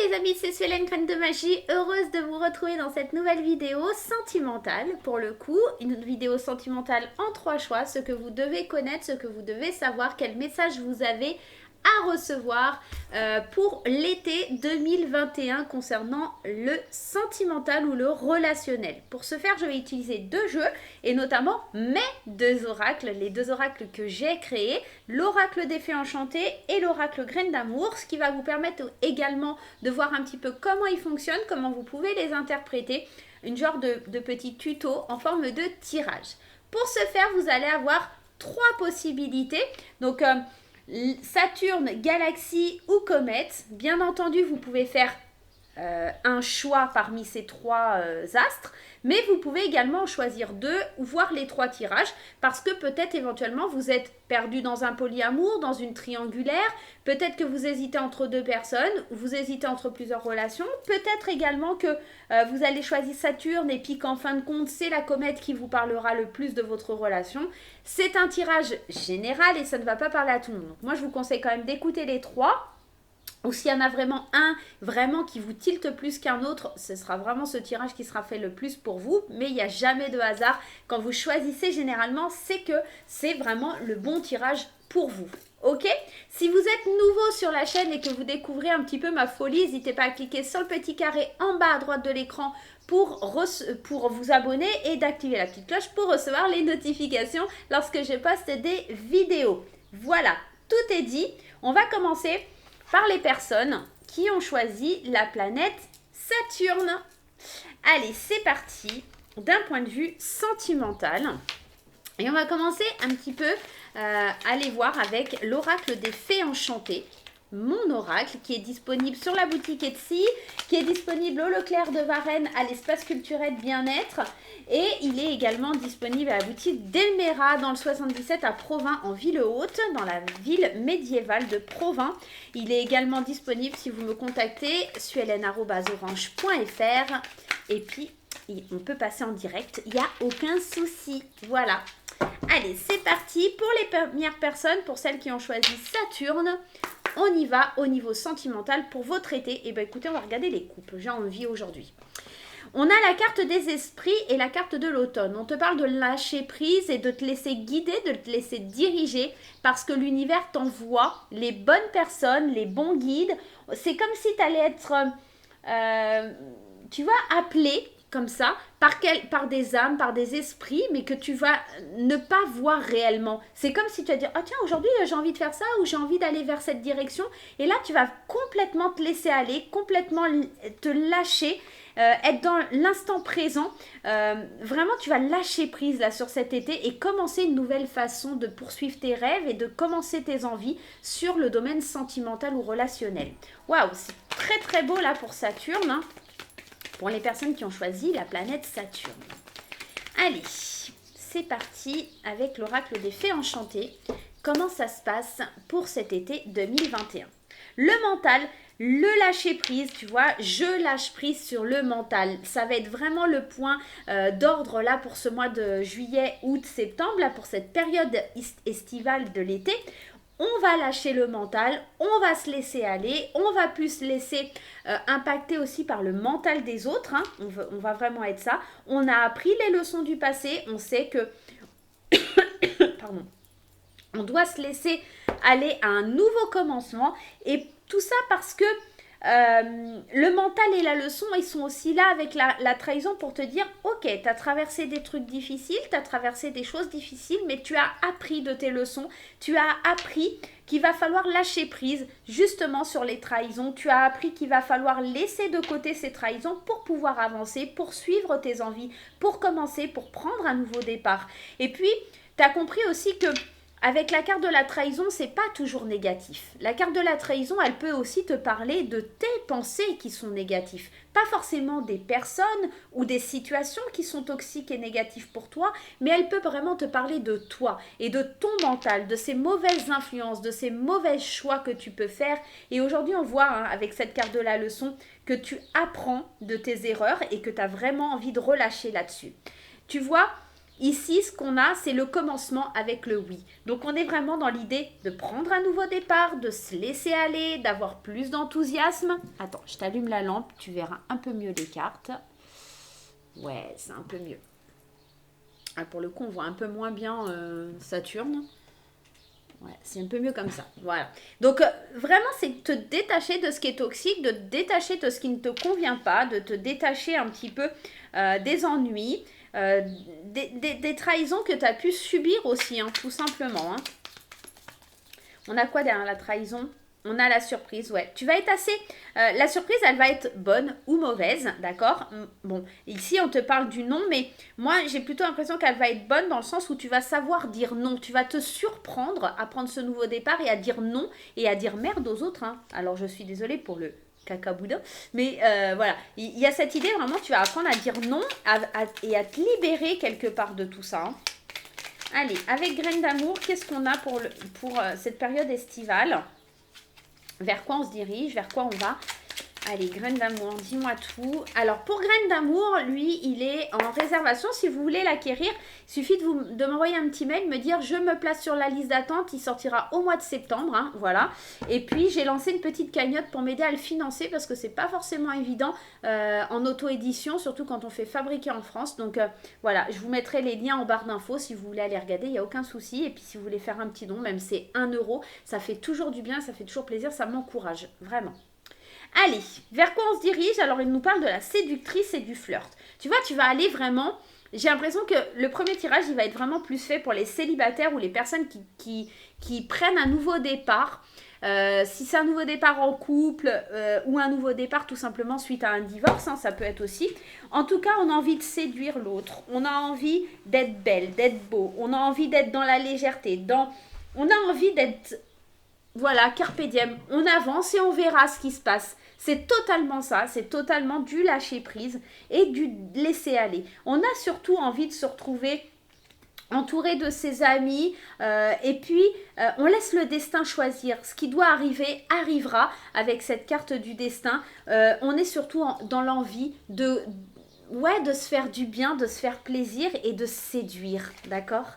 les amis, c'est Suelen Graine de Magie, heureuse de vous retrouver dans cette nouvelle vidéo sentimentale, pour le coup, une vidéo sentimentale en 3 choix, ce que vous devez connaître, ce que vous devez savoir, quel message vous avez à recevoir pour l'été 2021 concernant le sentimental ou le relationnel. Pour ce faire, je vais utiliser 2 jeux et notamment mes 2 oracles, les 2 oracles que j'ai créés, l'oracle des fées enchantées et l'oracle graine d'amour, ce qui va vous permettre également de voir un petit peu comment ils fonctionnent, comment vous pouvez les interpréter, une genre de petit tuto en forme de tirage. Pour ce faire, vous allez avoir 3 possibilités. Donc, Saturne, Galaxie ou Comète. Bien entendu, vous pouvez faire un choix parmi ces 3 astres, mais vous pouvez également en choisir 2 ou voir les 3 tirages parce que peut-être éventuellement vous êtes perdu dans un polyamour, dans une triangulaire, peut-être que vous hésitez entre 2 personnes, ou vous hésitez entre plusieurs relations, peut-être également que vous allez choisir Saturne et puis qu'en fin de compte c'est la comète qui vous parlera le plus de votre relation. C'est un tirage général et ça ne va pas parler à tout le monde. Donc moi je vous conseille quand même d'écouter les 3. Ou s'il y en a vraiment un qui vous tilte plus qu'un autre, ce sera vraiment ce tirage qui sera fait le plus pour vous. Mais il n'y a jamais de hasard. Quand vous choisissez généralement, c'est que c'est vraiment le bon tirage pour vous. Ok? Si vous êtes nouveau sur la chaîne et que vous découvrez un petit peu ma folie, n'hésitez pas à cliquer sur le petit carré en bas à droite de l'écran pour vous abonner et d'activer la petite cloche pour recevoir les notifications lorsque je poste des vidéos. Voilà, tout est dit. On va commencer par les personnes qui ont choisi la planète Saturne. Allez, c'est parti d'un point de vue sentimental. Et on va commencer un petit peu à aller voir avec l'oracle des fées enchantées. Mon oracle qui est disponible sur la boutique Etsy, qui est disponible au Leclerc de Varennes à l'espace culturel Bien-être et il est également disponible à la boutique d'Elmera dans le 77 à Provins en Ville-Haute, dans la ville médiévale de Provins. Il est également disponible si vous me contactez suelen@orange.fr et puis on peut passer en direct, il n'y a aucun souci. Voilà. Allez, c'est parti pour les premières personnes, pour celles qui ont choisi Saturne. On y va au niveau sentimental pour votre été. Et bien écoutez, on va regarder les couples. J'ai envie aujourd'hui. On a la carte des esprits et la carte de l'automne. On te parle de lâcher prise et de te laisser guider, de te laisser diriger parce que l'univers t'envoie les bonnes personnes, les bons guides. C'est comme si tu allais être, tu vois, appelé comme ça, par des âmes, par des esprits, mais que tu vas ne pas voir réellement. C'est comme si tu vas dire, ah tiens, aujourd'hui j'ai envie de faire ça, ou j'ai envie d'aller vers cette direction, et là tu vas complètement te laisser aller, complètement te lâcher, être dans l'instant présent. Vraiment tu vas lâcher prise là sur cet été, et commencer une nouvelle façon de poursuivre tes rêves, et de commencer tes envies sur le domaine sentimental ou relationnel. Waouh, c'est très très beau là pour Saturne, hein. Pour les personnes qui ont choisi la planète Saturne. Allez, c'est parti avec l'oracle des fées enchantées. Comment ça se passe pour cet été 2021? Le mental, le lâcher prise, tu vois, je lâche prise sur le mental. Ça va être vraiment le point d'ordre là pour ce mois de juillet, août, septembre, là pour cette période estivale de l'été. On va lâcher le mental, on va se laisser aller, on va plus se laisser impacter aussi par le mental des autres, hein. On va vraiment être ça. On a appris les leçons du passé, on sait que pardon, on doit se laisser aller à un nouveau commencement et tout ça parce que le mental et la leçon, ils sont aussi là avec la trahison pour te dire, ok, tu as traversé des trucs difficiles, tu as traversé des choses difficiles, mais tu as appris de tes leçons, tu as appris qu'il va falloir lâcher prise justement sur les trahisons, tu as appris qu'il va falloir laisser de côté ces trahisons pour pouvoir avancer, pour suivre tes envies, pour commencer, pour prendre un nouveau départ. Et puis, tu as compris aussi que avec la carte de la trahison, c'est pas toujours négatif. La carte de la trahison, elle peut aussi te parler de tes pensées qui sont négatives. Pas forcément des personnes ou des situations qui sont toxiques et négatives pour toi, mais elle peut vraiment te parler de toi et de ton mental, de ces mauvaises influences, de ces mauvais choix que tu peux faire. Et aujourd'hui, on voit avec cette carte de la leçon que tu apprends de tes erreurs et que tu as vraiment envie de relâcher là-dessus. Tu vois, Ici, ce qu'on a, c'est le commencement avec le oui. Donc, on est vraiment dans l'idée de prendre un nouveau départ, de se laisser aller, d'avoir plus d'enthousiasme. Attends, je t'allume la lampe, tu verras un peu mieux les cartes. Ouais, c'est un peu mieux. Ah, pour le coup, on voit un peu moins bien Saturne. Ouais, c'est un peu mieux comme ça. Voilà. Donc, vraiment, c'est te détacher de ce qui est toxique, de te détacher de ce qui ne te convient pas, de te détacher un petit peu des ennuis, des trahisons que tu as pu subir aussi, hein, tout simplement. Hein. On a quoi derrière la trahison? On a la surprise, ouais. Tu vas être assez... la surprise, elle va être bonne ou mauvaise, d'accord? Bon, ici, on te parle du non, mais moi, j'ai plutôt l'impression qu'elle va être bonne dans le sens où tu vas savoir dire non. Tu vas te surprendre à prendre ce nouveau départ et à dire non et à dire merde aux autres. Hein. Alors, je suis désolée pour le cacaboudin, mais voilà. Il y a cette idée, vraiment, tu vas apprendre à dire non et à te libérer quelque part de tout ça. Hein. Allez, avec Graines d'amour, qu'est-ce qu'on a pour cette période estivale? Vers quoi on se dirige? Vers quoi on va? Allez, Graines d'amour, dis-moi tout. Alors, pour Graines d'amour, lui, il est en réservation. Si vous voulez l'acquérir, il suffit de m'envoyer un petit mail, me dire « Je me place sur la liste d'attente ». Il sortira au mois de septembre, hein, voilà. Et puis, j'ai lancé une petite cagnotte pour m'aider à le financer parce que c'est pas forcément évident en auto-édition, surtout quand on fait fabriquer en France. Donc, voilà, je vous mettrai les liens en barre d'infos si vous voulez aller regarder, il n'y a aucun souci. Et puis, si vous voulez faire un petit don, même c'est 1 euro, ça fait toujours du bien, ça fait toujours plaisir, ça m'encourage, vraiment. Allez, vers quoi on se dirige? Alors, il nous parle de la séductrice et du flirt. Tu vois, tu vas aller vraiment... J'ai l'impression que le premier tirage, il va être vraiment plus fait pour les célibataires ou les personnes qui prennent un nouveau départ. Si c'est un nouveau départ en couple ou un nouveau départ tout simplement suite à un divorce, hein, ça peut être aussi. En tout cas, on a envie de séduire l'autre. On a envie d'être belle, d'être beau. On a envie d'être dans la légèreté. On a envie d'être... Voilà, carpe diem, on avance et on verra ce qui se passe. C'est totalement ça, c'est totalement du lâcher prise et du laisser aller. On a surtout envie de se retrouver entouré de ses amis et puis on laisse le destin choisir. Ce qui doit arriver arrivera avec cette carte du destin. On est surtout dans l'envie de se faire du bien, de se faire plaisir et de séduire, d'accord?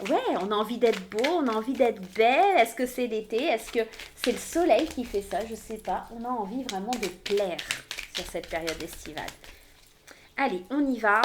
Ouais, on a envie d'être beau, on a envie d'être belle. Est-ce que c'est l'été? Est-ce que c'est le soleil qui fait ça? Je sais pas. On a envie vraiment de plaire sur cette période estivale. Allez, on y va.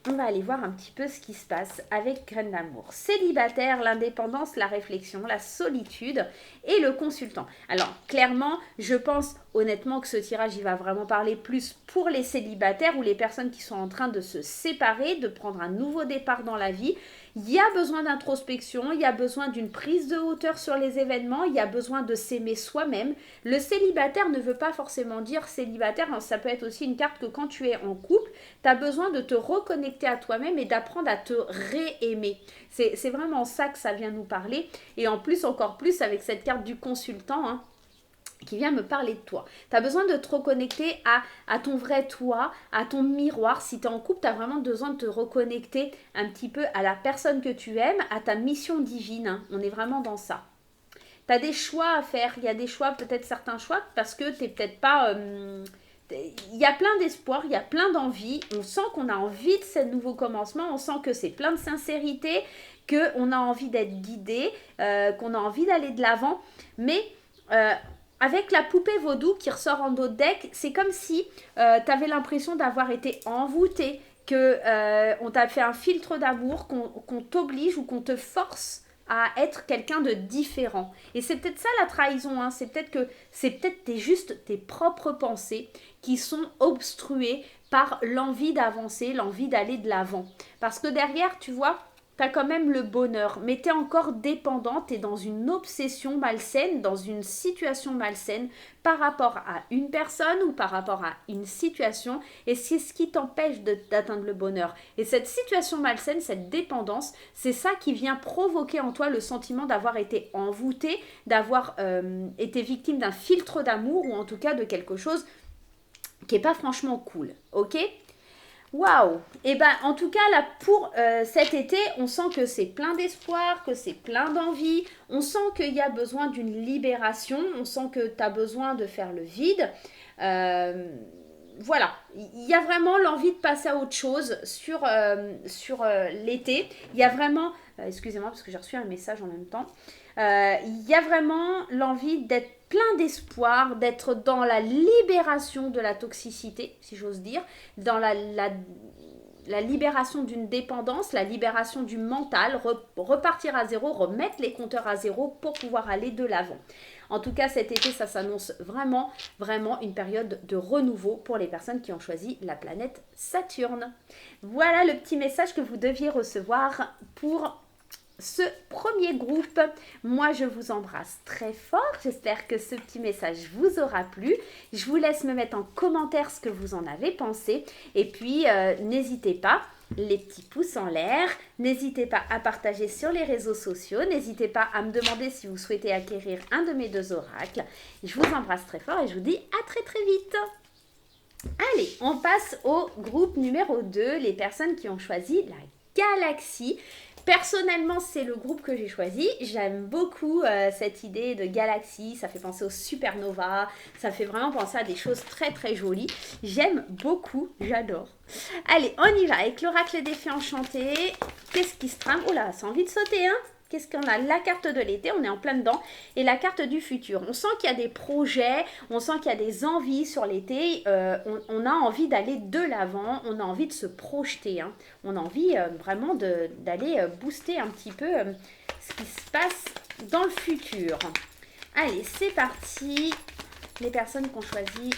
On va aller voir un petit peu ce qui se passe avec Graines d'amour. Célibataire, l'indépendance, la réflexion, la solitude et le consultant. Alors, clairement, je pense honnêtement que ce tirage, il va vraiment parler plus pour les célibataires ou les personnes qui sont en train de se séparer, de prendre un nouveau départ dans la vie. Il y a besoin d'introspection, il y a besoin d'une prise de hauteur sur les événements, il y a besoin de s'aimer soi-même. Le célibataire ne veut pas forcément dire célibataire, ça peut être aussi une carte que quand tu es en couple, tu as besoin de te reconnecter à toi-même et d'apprendre à te réaimer. C'est vraiment ça que ça vient nous parler. Et en plus, encore plus avec cette carte du consultant, hein, qui vient me parler de toi. Tu as besoin de te reconnecter à ton vrai toi, à ton miroir. Si tu es en couple, tu as vraiment besoin de te reconnecter un petit peu à la personne que tu aimes, à ta mission divine. Hein. On est vraiment dans ça. Tu as des choix à faire. Il y a des choix, peut-être certains choix, parce que tu n'es peut-être pas... il y a plein d'espoir, il y a plein d'envie. On sent qu'on a envie de ce nouveau commencement. On sent que c'est plein de sincérité, qu'on a envie d'être guidé, qu'on a envie d'aller de l'avant. Mais... avec la poupée vaudou qui ressort en dos de deck, c'est comme si tu avais l'impression d'avoir été envoûté, qu'on t'a fait un filtre d'amour, qu'on t'oblige ou qu'on te force à être quelqu'un de différent. Et c'est peut-être ça la trahison, hein. C'est peut-être juste tes propres pensées qui sont obstruées par l'envie d'avancer, l'envie d'aller de l'avant. Parce que derrière, tu vois... tu as quand même le bonheur, mais tu es encore dépendante, tu es dans une obsession malsaine, dans une situation malsaine par rapport à une personne ou par rapport à une situation, et c'est ce qui t'empêche d'atteindre le bonheur. Et cette situation malsaine, cette dépendance, c'est ça qui vient provoquer en toi le sentiment d'avoir été envoûté, d'avoir été victime d'un filtre d'amour, ou en tout cas de quelque chose qui n'est pas franchement cool, ok ? Waouh! Et ben en tout cas là pour cet été, on sent que c'est plein d'espoir, que c'est plein d'envie, on sent qu'il y a besoin d'une libération, on sent que tu as besoin de faire le vide. voilà, il y a vraiment l'envie de passer à autre chose sur l'été. Il y a vraiment, excusez-moi parce que j'ai reçu un message en même temps. Il y a vraiment l'envie d'être plein d'espoir, d'être dans la libération de la toxicité, si j'ose dire, dans la libération d'une dépendance, la libération du mental, repartir à zéro, remettre les compteurs à zéro pour pouvoir aller de l'avant. En tout cas, cet été, ça s'annonce vraiment, vraiment une période de renouveau pour les personnes qui ont choisi la planète Saturne. Voilà le petit message que vous deviez recevoir pour ce premier groupe. Moi, je vous embrasse très fort. J'espère que ce petit message vous aura plu. Je vous laisse me mettre en commentaire ce que vous en avez pensé. Et puis, n'hésitez pas, les petits pouces en l'air. N'hésitez pas à partager sur les réseaux sociaux. N'hésitez pas à me demander si vous souhaitez acquérir un de mes 2 oracles. Je vous embrasse très fort et je vous dis à très très vite. Allez, on passe au groupe numéro 2, les personnes qui ont choisi la galaxie. Personnellement, c'est le groupe que j'ai choisi. J'aime beaucoup cette idée de galaxie. Ça fait penser aux supernovas. Ça fait vraiment penser à des choses très très jolies. J'aime beaucoup. J'adore. Allez, on y va avec l'oracle des fées enchantées. Qu'est-ce qui se trame? Oh là, ça a envie de sauter, hein? Qu'est-ce qu'on a? La carte de l'été, on est en plein dedans. Et la carte du futur. On sent qu'il y a des projets, on sent qu'il y a des envies sur l'été. On a envie d'aller de l'avant, on a envie de se projeter. Hein. On a envie vraiment d'aller booster un petit peu ce qui se passe dans le futur. Allez, c'est parti. Les personnes qui ont choisi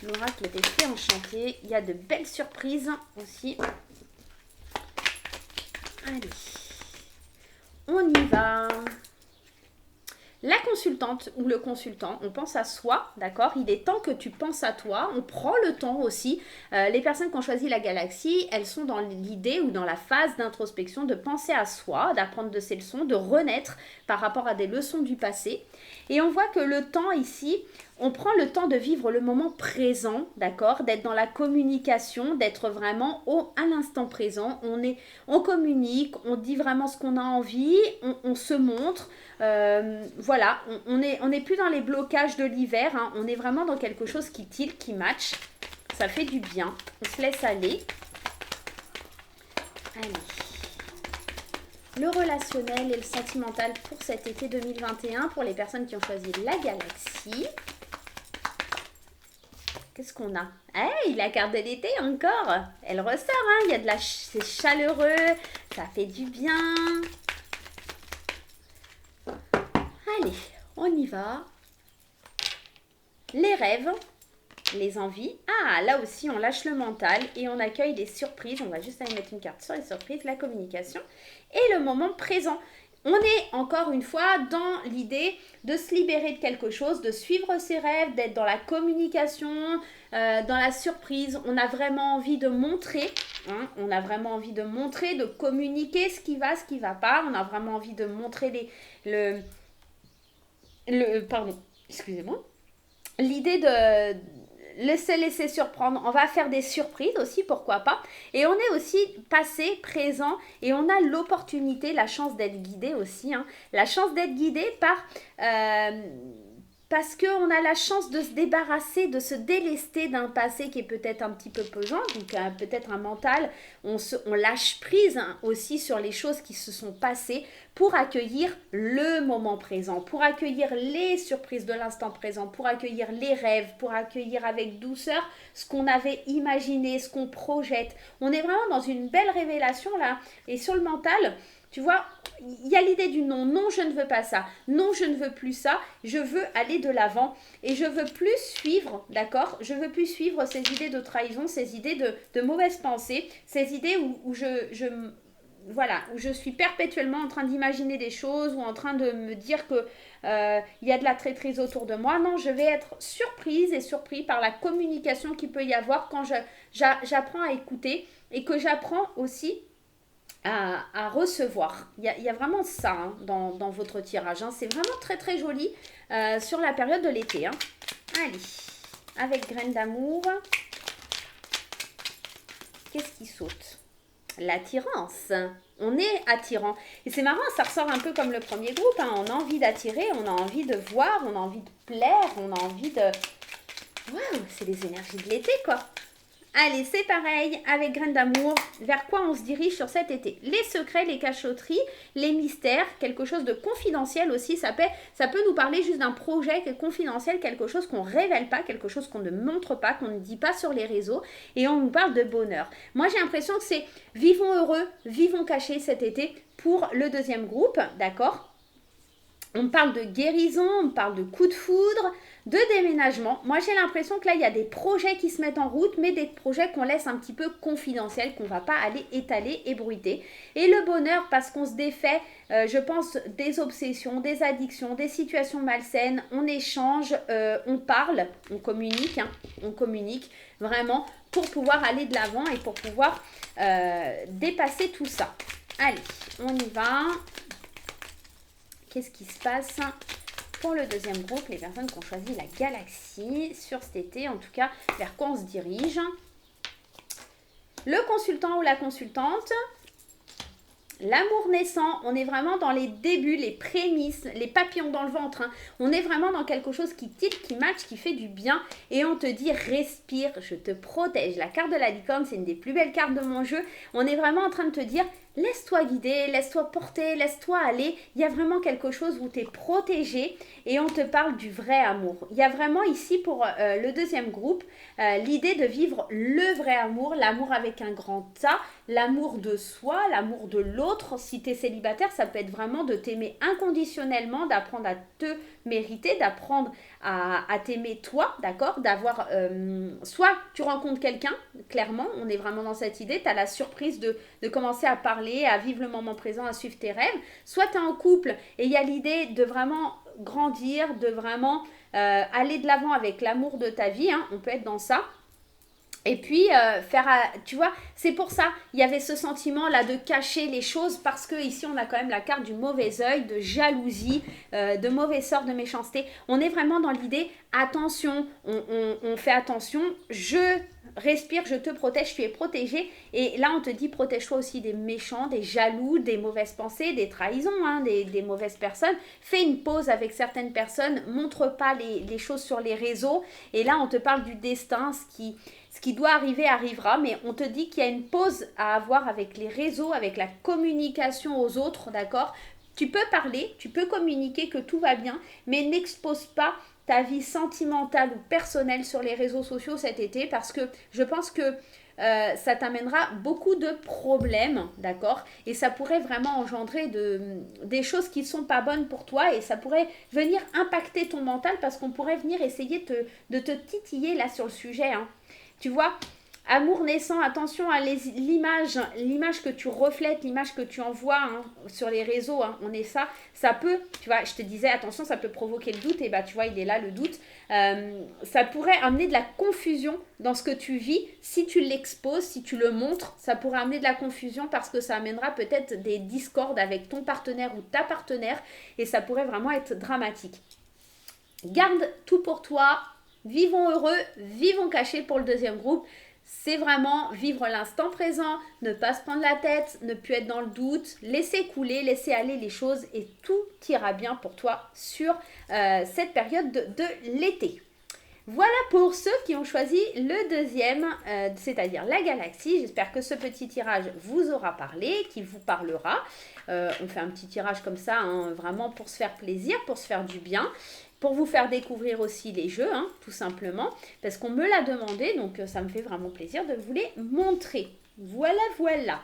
l'oracle des fées enchantées. Il y a de belles surprises aussi. Allez. On y va. La consultante ou le consultant, on pense à soi, d'accord? Il est temps que tu penses à toi. On prend le temps aussi. Les personnes qui ont choisi la galaxie, elles sont dans l'idée ou dans la phase d'introspection de penser à soi, d'apprendre de ses leçons, de renaître par rapport à des leçons du passé. Et on voit que le temps ici, on prend le temps de vivre le moment présent, d'accord? D'être dans la communication, d'être vraiment à l'instant présent. On communique, on dit vraiment ce qu'on a envie, on se montre. Voilà, on est plus dans les blocages de l'hiver, hein. On est vraiment dans quelque chose qui tilt, qui match. Ça fait du bien. On se laisse aller. Allez. Le relationnel et le sentimental pour cet été 2021 pour les personnes qui ont choisi la galaxie. Qu'est-ce qu'on a? Hey, la carte de l'été encore. Elle ressort, hein. Il y a de c'est chaleureux, ça fait du bien. Allez, on y va. Les rêves, les envies. Ah, là aussi, on lâche le mental et on accueille les surprises. On va juste aller mettre une carte sur les surprises, la communication et le moment présent. On est encore une fois dans l'idée de se libérer de quelque chose, de suivre ses rêves, d'être dans la communication, dans la surprise. On a vraiment envie de montrer, hein, on a vraiment envie de montrer, de communiquer ce qui va pas. On a vraiment envie de montrer pardon, excusez-moi. L'idée de se laisser surprendre, on va faire des surprises aussi, pourquoi pas. Et on est aussi passé, présent, et on a l'opportunité, la chance d'être guidé aussi. Hein. La chance d'être guidé parce qu'on a la chance de se débarrasser, de se délester d'un passé qui est peut-être un petit peu pesant, donc peut-être un mental. On lâche prise hein, aussi sur les choses qui se sont passées pour accueillir le moment présent, pour accueillir les surprises de l'instant présent, pour accueillir les rêves, pour accueillir avec douceur ce qu'on avait imaginé, ce qu'on projette. On est vraiment dans une belle révélation là. Et sur le mental, tu vois, il y a l'idée du non. Non, je ne veux pas ça. Non, je ne veux plus ça. Je veux aller de l'avant. Et je veux plus suivre, d'accord? Je veux plus suivre ces idées de trahison, ces idées de mauvaises pensées, ces idées où je suis perpétuellement en train d'imaginer des choses ou en train de me dire que y a de la traîtrise autour de moi. Non, je vais être surprise et surpris par la communication qu'il peut y avoir quand j'apprends à écouter et que j'apprends aussi à recevoir. Il y a vraiment ça hein, dans votre tirage. Hein. C'est vraiment très très joli sur la période de l'été. Hein. Allez, avec graines d'amour. Qu'est-ce qui saute? L'attirance. On est attirant. Et c'est marrant, ça ressort un peu comme le premier groupe. Hein. On a envie d'attirer, on a envie de voir, on a envie de plaire, on a envie de... Waouh, c'est les énergies de l'été quoi. Allez, c'est pareil avec Graines d'amour. Vers quoi on se dirige sur cet été? Les secrets, les cachotteries, les mystères, quelque chose de confidentiel aussi. Ça peut nous parler juste d'un projet confidentiel, quelque chose qu'on ne révèle pas, quelque chose qu'on ne montre pas, qu'on ne dit pas sur les réseaux. Et on nous parle de bonheur. Moi, j'ai l'impression que c'est vivons heureux, vivons cachés cet été pour le deuxième groupe, d'accord? On parle de guérison, on parle de coup de foudre, de déménagement. Moi, j'ai l'impression que là, il y a des projets qui se mettent en route, mais des projets qu'on laisse un petit peu confidentiels, qu'on ne va pas aller étaler, ébruiter. Et le bonheur, parce qu'on se défait, je pense, des obsessions, des addictions, des situations malsaines. On échange, on parle, on communique vraiment pour pouvoir aller de l'avant et pour pouvoir dépasser tout ça. Allez, on y va. Qu'est-ce qui se passe pour le deuxième groupe, les personnes qui ont choisi la galaxie sur cet été, en tout cas, vers quoi on se dirige? Le consultant ou la consultante, l'amour naissant, on est vraiment dans les débuts, les prémices, les papillons dans le ventre. Hein. On est vraiment dans quelque chose qui tilte, qui match, qui fait du bien. Et on te dit, respire, je te protège. La carte de la licorne, c'est une des plus belles cartes de mon jeu. On est vraiment en train de te dire, laisse-toi guider, laisse-toi porter, laisse-toi aller. Il y a vraiment quelque chose où tu es protégé et on te parle du vrai amour. Il y a vraiment ici pour le deuxième groupe l'idée de vivre le vrai amour, l'amour avec un grand A, l'amour de soi, l'amour de l'autre. Si tu es célibataire, ça peut être vraiment de t'aimer inconditionnellement, d'apprendre à te mériter, d'apprendre à t'aimer toi, d'accord? D'avoir, soit tu rencontres quelqu'un, clairement, on est vraiment dans cette idée, tu as la surprise de commencer à parler, à vivre le moment présent, à suivre tes rêves. Soit tu es en couple et il y a l'idée de vraiment grandir, de vraiment aller de l'avant avec l'amour de ta vie, hein, on peut être dans ça. Et puis, tu vois, c'est pour ça, il y avait ce sentiment-là de cacher les choses parce que ici, on a quand même la carte du mauvais œil, de jalousie, de mauvais sort, de méchanceté. On est vraiment dans l'idée, attention, on fait attention, je respire, je te protège, tu es protégé. Et là, on te dit, protège-toi aussi des méchants, des jaloux, des mauvaises pensées, des trahisons, hein, des mauvaises personnes. Fais une pause avec certaines personnes, montre pas les choses sur les réseaux. Et là, on te parle du destin, ce qui doit arriver arrivera, mais on te dit qu'il y a une pause à avoir avec les réseaux, avec la communication aux autres, d'accord? Tu peux parler, tu peux communiquer que tout va bien, mais n'expose pas ta vie sentimentale ou personnelle sur les réseaux sociaux cet été parce que je pense que ça t'amènera beaucoup de problèmes, d'accord? Et ça pourrait vraiment engendrer des choses qui ne sont pas bonnes pour toi et ça pourrait venir impacter ton mental parce qu'on pourrait venir essayer de te titiller là sur le sujet, hein. Tu vois, amour naissant, attention à l'image que tu reflètes, l'image que tu envoies hein, sur les réseaux, hein, on est ça peut, tu vois, je te disais, attention, ça peut provoquer le doute, et bah tu vois, il est là le doute. Ça pourrait amener de la confusion dans ce que tu vis, si tu l'exposes, si tu le montres, ça pourrait amener de la confusion parce que ça amènera peut-être des discordes avec ton partenaire ou ta partenaire, et ça pourrait vraiment être dramatique. Garde tout pour toi. Vivons heureux, vivons cachés pour le deuxième groupe. C'est vraiment vivre l'instant présent, ne pas se prendre la tête, ne plus être dans le doute, laisser couler, laisser aller les choses et tout ira bien pour toi sur cette période de l'été. Voilà pour ceux qui ont choisi le deuxième, c'est-à-dire la galaxie. J'espère que ce petit tirage vous aura parlé, qu'il vous parlera. On fait un petit tirage comme ça, hein, vraiment pour se faire plaisir, pour se faire du bien. Pour vous faire découvrir aussi les jeux, hein, tout simplement, parce qu'on me l'a demandé, donc ça me fait vraiment plaisir de vous les montrer. Voilà, voilà.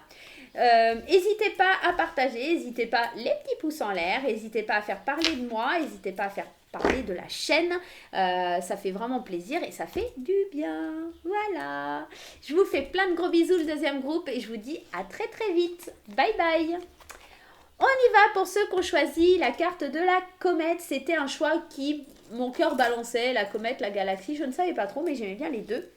N'hésitez pas à partager, n'hésitez pas les petits pouces en l'air, n'hésitez pas à faire parler de moi, n'hésitez pas à faire parler de la chaîne, ça fait vraiment plaisir et ça fait du bien. Voilà. Je vous fais plein de gros bisous le deuxième groupe et je vous dis à très très vite. Bye bye. On y va pour ceux qui ont choisi la carte de la comète. C'était un choix qui, mon cœur balançait, la comète, la galaxie, je ne savais pas trop, mais j'aimais bien les deux.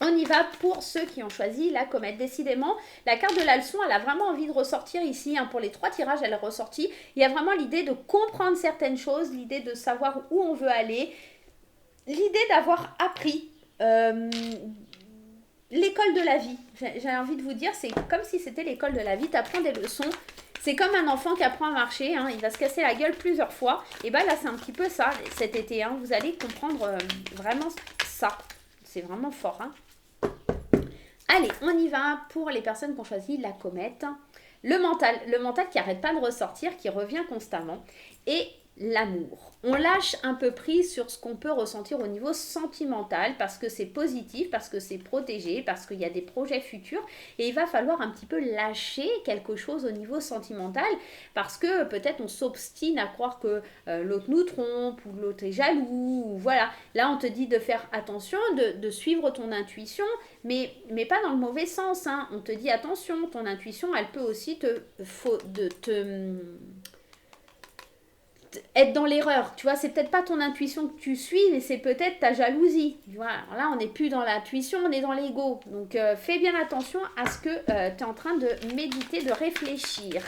On y va pour ceux qui ont choisi la comète. Décidément, la carte de la leçon, elle a vraiment envie de ressortir ici. Hein, pour les 3 tirages, elle est ressortie. Il y a vraiment l'idée de comprendre certaines choses, l'idée de savoir où on veut aller, l'idée d'avoir appris l'école de la vie. J'ai envie de vous dire, c'est comme si c'était l'école de la vie. Tu apprends des leçons. C'est comme un enfant qui apprend à marcher, hein, il va se casser la gueule plusieurs fois. Et bien là, c'est un petit peu ça, cet été. Hein, vous allez comprendre vraiment ça. C'est vraiment fort. Hein. Allez, on y va pour les personnes qui ont choisi la comète. Le mental qui n'arrête pas de ressortir, qui revient constamment. Et l'amour. On lâche un peu prise sur ce qu'on peut ressentir au niveau sentimental parce que c'est positif, parce que c'est protégé, parce qu'il y a des projets futurs et il va falloir un petit peu lâcher quelque chose au niveau sentimental parce que peut-être on s'obstine à croire que l'autre nous trompe ou l'autre est jaloux ou voilà. Là on te dit de faire attention, de suivre ton intuition mais pas dans le mauvais sens. Hein. On te dit attention, ton intuition elle peut aussi être dans l'erreur, tu vois, c'est peut-être pas ton intuition que tu suis, mais c'est peut-être ta jalousie, tu vois. Alors là, on n'est plus dans l'intuition, on est dans l'ego. Donc, fais bien attention à ce que tu es en train de méditer, de réfléchir.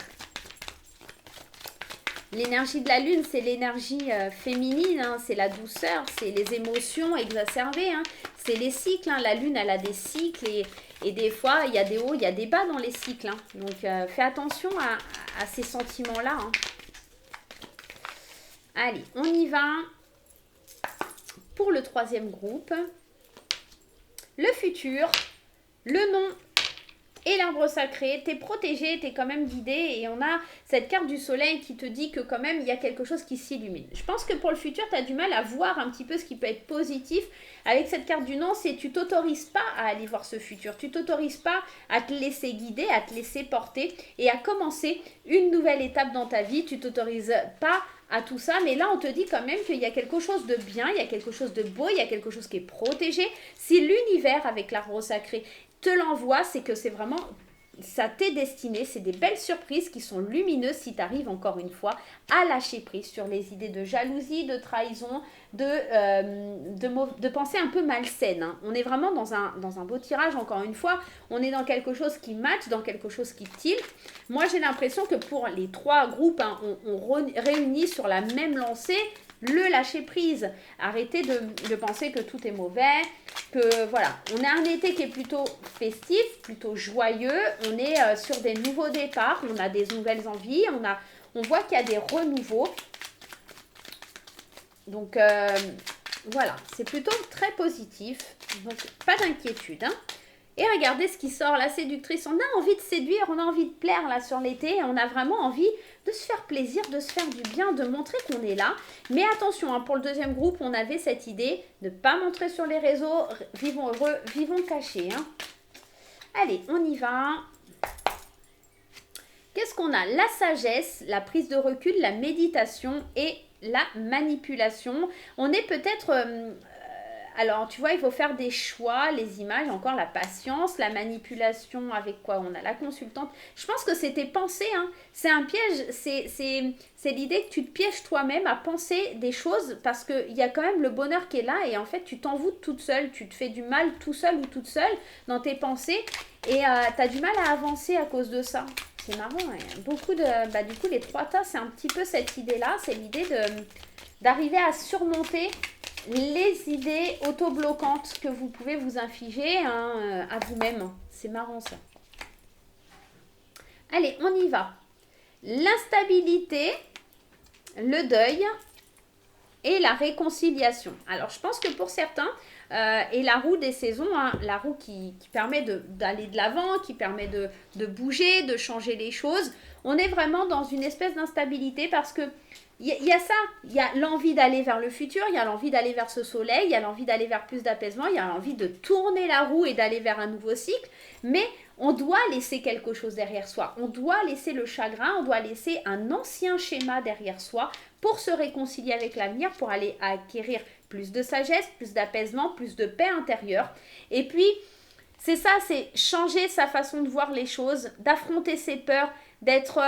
L'énergie de la lune, c'est l'énergie féminine, hein, c'est la douceur, c'est les émotions exacerbées, hein, c'est les cycles. Hein. La lune, elle a des cycles et des fois, il y a des hauts, il y a des bas dans les cycles. Hein. Donc, fais attention à ces sentiments-là. Hein. Allez, on y va pour le troisième groupe. Le futur, le nom et l'arbre sacré. Tu es protégé, tu es quand même guidé et on a cette carte du soleil qui te dit que quand même il y a quelque chose qui s'illumine. Je pense que pour le futur, tu as du mal à voir un petit peu ce qui peut être positif. Avec cette carte du nom, c'est tu t'autorises pas à aller voir ce futur. Tu t'autorises pas à te laisser guider, à te laisser porter et à commencer une nouvelle étape dans ta vie. Tu t'autorises pas à tout ça, mais là on te dit quand même qu'il y a quelque chose de bien, il y a quelque chose de beau, il y a quelque chose qui est protégé. Si l'univers avec l'arbre sacré te l'envoie, c'est que c'est vraiment, ça t'est destiné, c'est des belles surprises qui sont lumineuses si tu arrives encore une fois à lâcher prise sur les idées de jalousie, de trahison, de pensée un peu malsaine. Hein. On est vraiment dans un beau tirage, encore une fois, on est dans quelque chose qui match, dans quelque chose qui tilt. Moi j'ai l'impression que pour les trois groupes, hein, on réunit sur la même lancée le lâcher prise. Arrêtez de penser que tout est mauvais, que voilà, on a un été qui est plutôt festif, plutôt joyeux, on est sur des nouveaux départs, on a des nouvelles envies, on voit qu'il y a des renouveaux. Donc voilà, c'est plutôt très positif, donc pas d'inquiétude. Hein. Et regardez ce qui sort, la séductrice. On a envie de séduire, on a envie de plaire là sur l'été. On a vraiment envie de se faire plaisir, de se faire du bien, de montrer qu'on est là. Mais attention, hein, pour le deuxième groupe, on avait cette idée de ne pas montrer sur les réseaux. Vivons heureux, vivons cachés. Hein. Allez, on y va. Qu'est-ce qu'on a? La sagesse, la prise de recul, la méditation et la manipulation. On est peut-être... alors, tu vois, il faut faire des choix, les images, encore la patience, la manipulation, avec quoi on a la consultante. Je pense que c'est tes pensées, hein. C'est un piège, c'est l'idée que tu te pièges toi-même à penser des choses parce qu'il y a quand même le bonheur qui est là et en fait, tu t'envoûtes toute seule, tu te fais du mal tout seul ou toute seule dans tes pensées et tu as du mal à avancer à cause de ça. C'est marrant, hein. Beaucoup de... Bah, du coup, les trois tas, c'est un petit peu cette idée-là, c'est l'idée d'arriver à surmonter les idées auto-bloquantes que vous pouvez vous infliger hein, à vous-même. C'est marrant ça. Allez, on y va. L'instabilité, le deuil et la réconciliation. Alors, je pense que pour certains, et la roue des saisons, hein, la roue qui permet d'aller de l'avant, qui permet de bouger, de changer les choses, on est vraiment dans une espèce d'instabilité parce que il y a ça, il y a l'envie d'aller vers le futur, il y a l'envie d'aller vers ce soleil, il y a l'envie d'aller vers plus d'apaisement, il y a l'envie de tourner la roue et d'aller vers un nouveau cycle, mais on doit laisser quelque chose derrière soi, on doit laisser le chagrin, on doit laisser un ancien schéma derrière soi pour se réconcilier avec l'avenir, pour aller acquérir plus de sagesse, plus d'apaisement, plus de paix intérieure. Et puis, c'est ça, c'est changer sa façon de voir les choses, d'affronter ses peurs, d'être...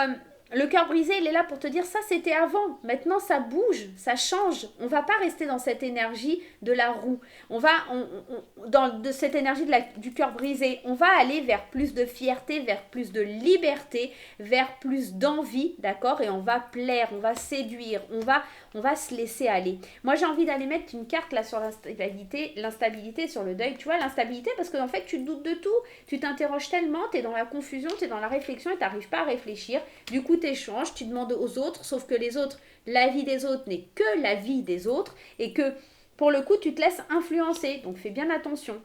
le cœur brisé, il est là pour te dire ça c'était avant, maintenant ça bouge, ça change. On ne va pas rester dans cette énergie de la roue. Dans cette énergie du cœur brisé, on va aller vers plus de fierté, vers plus de liberté, vers plus d'envie, d'accord? Et on va plaire, on va séduire, on va se laisser aller. Moi j'ai envie d'aller mettre une carte là sur l'instabilité sur le deuil. Tu vois l'instabilité parce qu'en fait tu doutes de tout, tu t'interroges tellement, tu es dans la confusion, tu es dans la réflexion et tu n'arrives pas à réfléchir. Du coup tu échanges, tu demandes aux autres, sauf que les autres, la vie des autres n'est que la vie des autres et que pour le coup tu te laisses influencer, donc fais bien attention.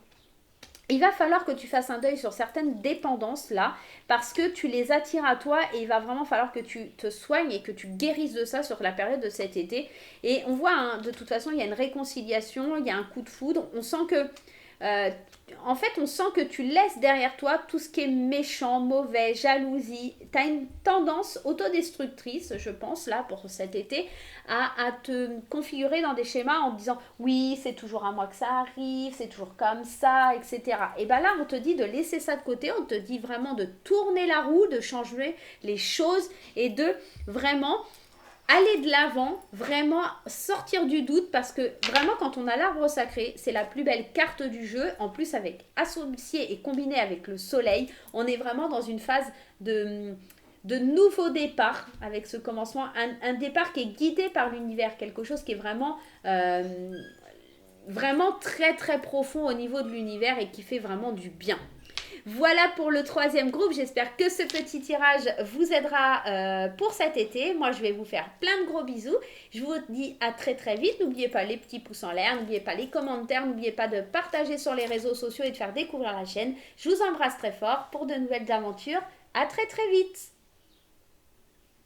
il va falloir que tu fasses un deuil sur certaines dépendances là, parce que tu les attires à toi et il va vraiment falloir que tu te soignes et que tu guérisses de ça sur la période de cet été. Et on voit, hein, de toute façon, il y a une réconciliation, il y a un coup de foudre. On sent que euh, en fait, on sent que tu laisses derrière toi tout ce qui est méchant, mauvais, jalousie. Tu as une tendance autodestructrice, je pense, là, pour cet été, à te configurer dans des schémas en disant oui, c'est toujours à moi que ça arrive, c'est toujours comme ça, etc. Et bien là, on te dit de laisser ça de côté, on te dit vraiment de tourner la roue, de changer les choses et de vraiment aller de l'avant, vraiment sortir du doute parce que vraiment quand on a l'arbre sacré, c'est la plus belle carte du jeu. En plus avec associé et combiné avec le soleil, on est vraiment dans une phase de nouveau départ avec ce commencement, un départ qui est guidé par l'univers, quelque chose qui est vraiment très très profond au niveau de l'univers et qui fait vraiment du bien. Voilà pour le troisième groupe. J'espère que ce petit tirage vous aidera pour cet été. Moi, je vais vous faire plein de gros bisous. Je vous dis à très très vite. N'oubliez pas les petits pouces en l'air. N'oubliez pas les commentaires. N'oubliez pas de partager sur les réseaux sociaux et de faire découvrir la chaîne. Je vous embrasse très fort pour de nouvelles aventures. À très très vite.